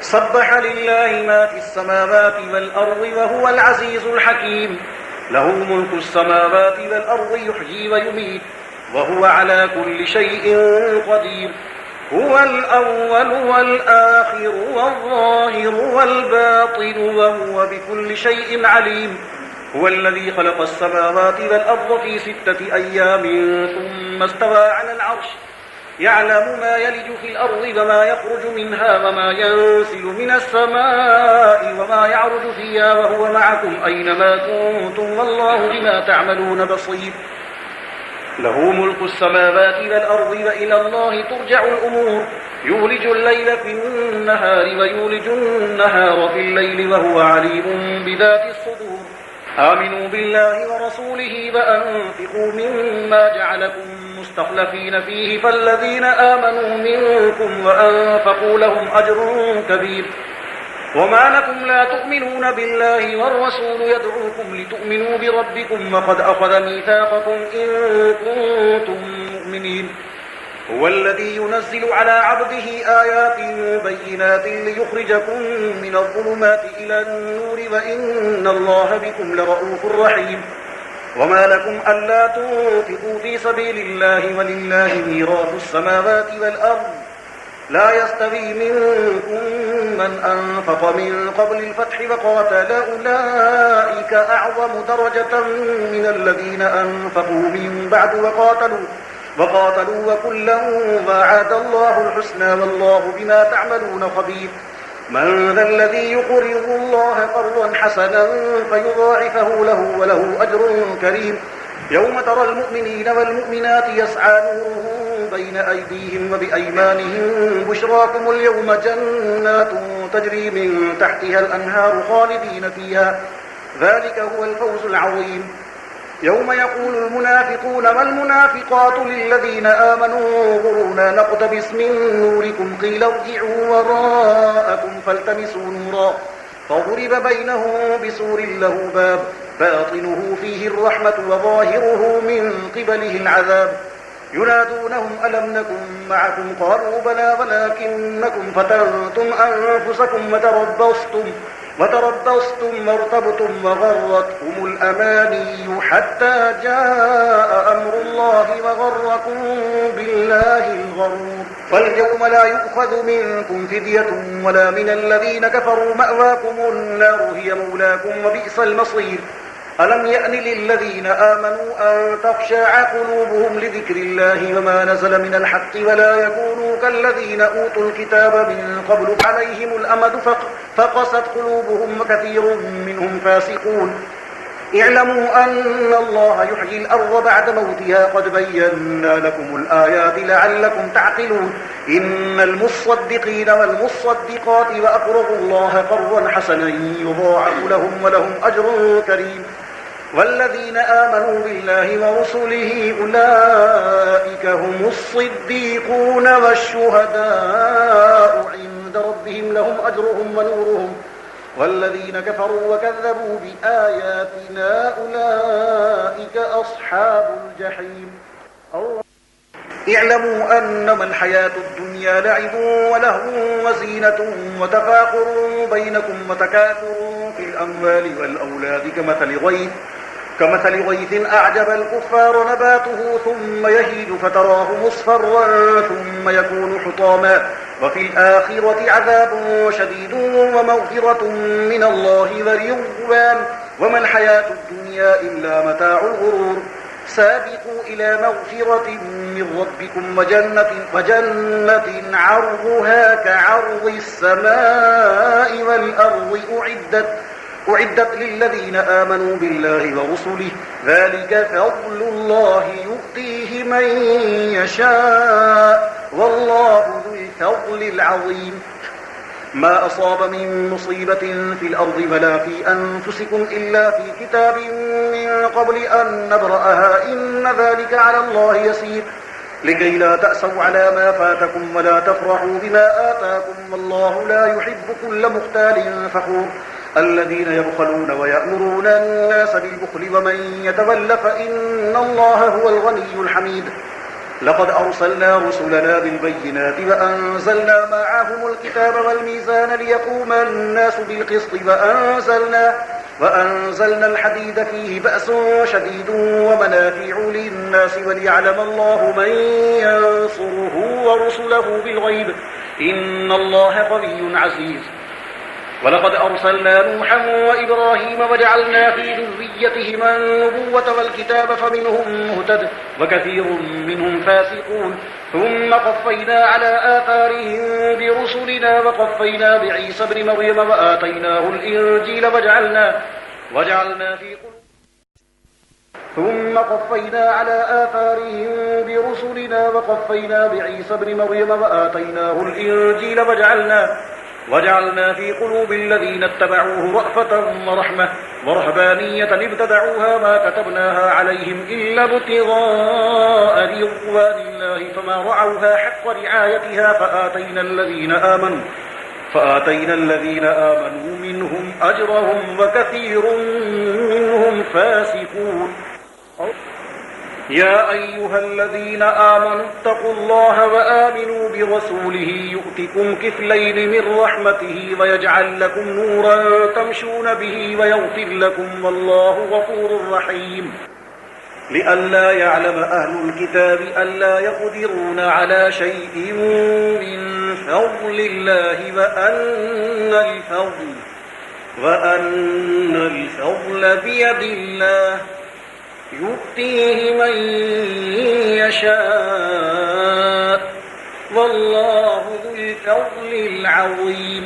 سبح لله ما في السماوات والأرض وهو العزيز الحكيم. له ملك السماوات والأرض يحيي ويميت وهو على كل شيء قدير. هو الأول والآخر والظاهر والباطن وهو بكل شيء عليم. هو الذي خلق السماوات والأرض في 6 أيام ثم استوى على العرش يعلم ما يلج في الأرض وما يخرج منها وما ينزل من السماء وما يعرج فيها وهو معكم أينما كنتم والله بما تعملون بصير. له ملك السماوات والأرض وإلى الله ترجع الأمور. يولج الليل في النهار ويولج النهار في الليل وهو عليم بذات الصدور. آمنوا بالله ورسوله وأنفقوا مما جعلكم مستخلفين فيه فالذين آمنوا منكم وأنفقوا لهم أجر كبير. وما لكم لا تؤمنون بالله والرسول يدعوكم لتؤمنوا بربكم وقد أخذ ميثاقكم إن كنتم مؤمنين. هو الذي ينزل على عبده آيات بينات ليخرجكم من الظلمات إلى النور وإن الله بكم لرؤوف رحيم. وما لكم ألا تنفقوا في سبيل الله ولله ميراث السماوات والأرض لا يستوي منكم من أنفق من قبل الفتح وقاتل أولئك أعظم درجة من الذين أنفقوا من بعد وقاتلوا وكلا وعد الله الحسنى والله بما تعملون خبير. من ذا الذي يقرض الله قرضا حسنا فيضاعفه له وله أجر كريم. يوم ترى المؤمنين والمؤمنات يسعى نورهم بين أيديهم وبأيمانهم بشراكم اليوم جنات تجري من تحتها الأنهار خالدين فيها ذلك هو الفوز العظيم. يوم يقول المنافقون والمنافقات للذين آمنوا انظرونا نقتبس من نوركم قيل ارجعوا وراءكم فالتمسوا نورا فضرب بينهم بسور له باب باطنه فيه الرحمة وظاهره من قبله العذاب. ينادونهم ألم نكن معكم قالوا بلى ولكنكم فتنتم أنفسكم وتربصتم وارتبتم وغرتكم الأماني حتى جاء أمر الله وغركم بالله الغرور. فاليوم لا يؤخذ منكم فدية ولا من الذين كفروا مأواكم النار هي مولاكم وبئس المصير. ألم يأن للذين آمنوا أن تخشع قلوبهم لذكر الله وما نزل من الحق ولا يكونوا كالذين أوتوا الكتاب من قبل عليهم الأمد فقست قلوبهم وكثير منهم فاسقون. اعلموا أن الله يحيي الأرض بعد موتها قد بينا لكم الآيات لعلكم تعقلون. إن المصدقين والمصدقات وأقرضوا الله قرضا حسنا يضاعف لهم ولهم أجر كريم. والذين آمنوا بالله ورسله أولئك هم الصديقون والشهداء عند ربهم لهم أجرهم ونورهم. والذين كفروا وكذبوا بآياتنا أولئك أصحاب الجحيم. اعلموا أنما الحياة الدنيا لعب ولهو وزينة وتفاخر بينكم وتكاثر في الأموال والأولاد كمثل غيث أعجب الكفار نباته ثم يهيج فتراه مصفرا ثم يكون حطاما وفي الآخرة عذاب شديد ومغفرة من الله ورضوان وما الحياة الدنيا إلا متاع الغرور. سابقوا إلى مغفرة من ربكم وجنة عرضها كعرض السماء والأرض أعدت للذين آمنوا بالله ورسله ذلك فضل الله يؤتيه من يشاء والله ذو الفضل العظيم. ما أصاب من مصيبة في الأرض ولا في أنفسكم إلا في كتاب من قبل أن نبرأها إن ذلك على الله يسير. لكي لا تأسوا على ما فاتكم ولا تفرحوا بما آتاكم والله لا يحب كل مختال فخور. الذين يبخلون ويأمرون الناس بالبخل ومن يتول فإن الله هو الغني الحميد. لقد أرسلنا رسلنا بالبينات وأنزلنا معهم الكتاب والميزان ليقوم الناس بالقسط وأنزلنا الحديد فيه بأس شديد ومنافع للناس وليعلم الله من ينصره ورسله بالغيب إن الله قوي عزيز. ولقد أرسلنا نوحا وإبراهيم وجعلنا في ذريتهما النبوة والكتاب فمنهم مهتد وكثير منهم فاسقون ثم قفينا على آثارهم برسلنا وقفينا بعيسى ابن مريم وآتيناه الإنجيل وجعلنا في ثم قفينا على آثارهم برسلنا وقفينا بعيسى ابن مريم وآتيناه الإنجيل وجعلنا في قلوب الذين اتبعوه رأفة ورحمة ورهبانية ابتدعوها ما كتبناها عليهم إلا ابتغاء رضوان الله فما رعوها حق رعايتها فآتينا الذين آمنوا منهم أجرهم وكثير منهم فاسقون. يا أيها الذين آمنوا اتقوا الله وآمنوا برسوله يؤتكم كفلين من رحمته ويجعل لكم نورا تمشون به ويغفر لكم والله غفور رحيم. لئلا يعلم أهل الكتاب ألا يقدرون على شيء من فضل الله وأن الفضل بيد الله يؤتيه من يشاء والله ذو الفضل العظيم.